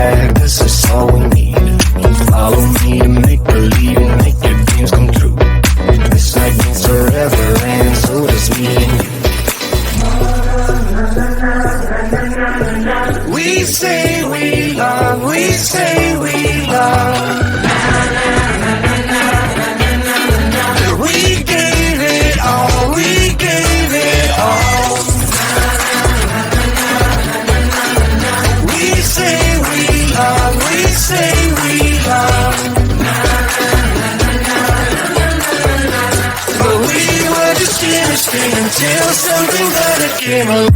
bag, 'cause that's all we need. You follow me to make believe and make your dreams come true. This night means forever, and so does me and you. We say we love, we say we love. We gave it all, we gave it all. We say we love, we say we love. But we were just innocent until something better came along.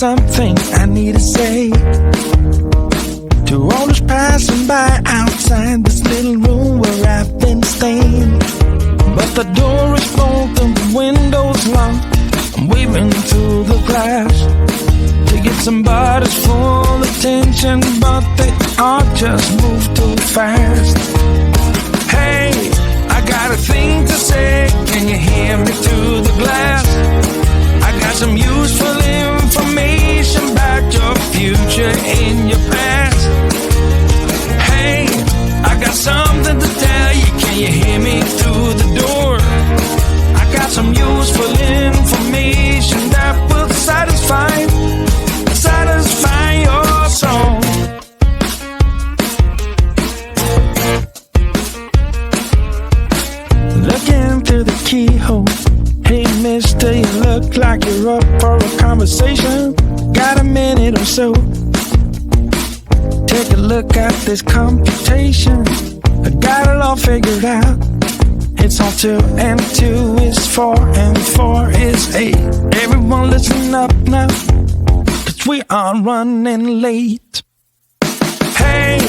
Something I need to say to all those passing by outside this little room where I've been staying. But the door is bolted, the window's locked. I'm waving through the glass to get somebody's full attention, but they all just move too fast. Hey, I got a thing to say. Can you hear me through the glass? I got some useful information about your future and your past. Hey, I got something to tell you. Can you hear me through the door? I got some useful information that will satisfy your soul. Looking through the keyhole. Hey mister, you look like you're up for a conversation. Got a minute or so? Take a look at this computation. I got it all figured out. It's all 2 and 2 is 4 and 4 is 8. Everyone listen up now, 'cause we are running late. Hey,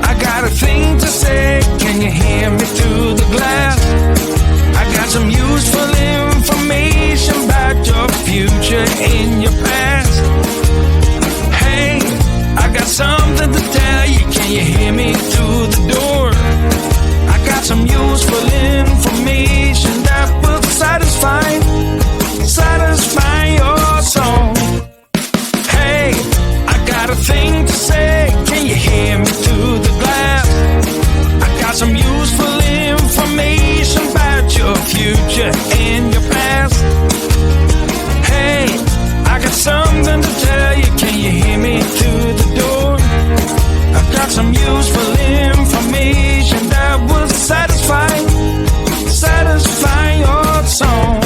I got a thing to say. Can you hear me through the glass? I got some useful information about your future and your past. Hey, I got something to tell you. Can you hear me through the door? I got some useful information that will satisfy your soul. Hey, I got a thing to say. Can you hear me through the glass? I got some useful information about your future and your past. Hey, I got something to tell you. Can you hear me through the door? I've got some useful information that will satisfy your soul.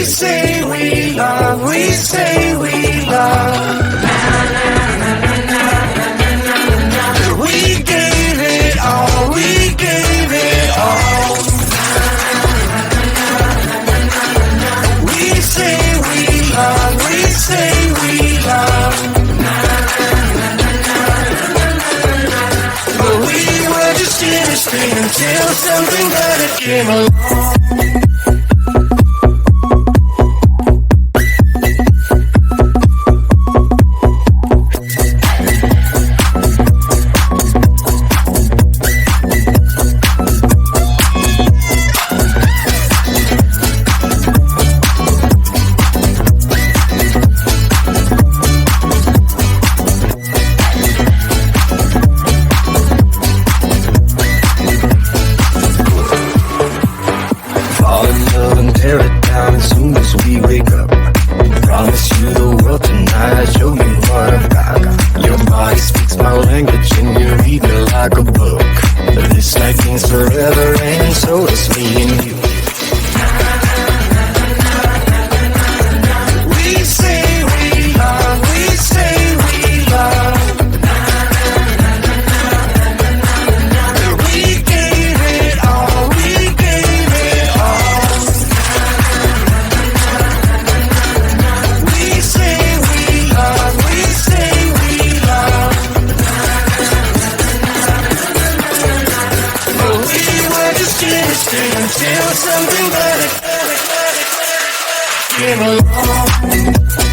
say we love, we say we love. We gave it all, we gave it all. We say we love, we say we love. But we were just innocent until something better came along. Until something better came along.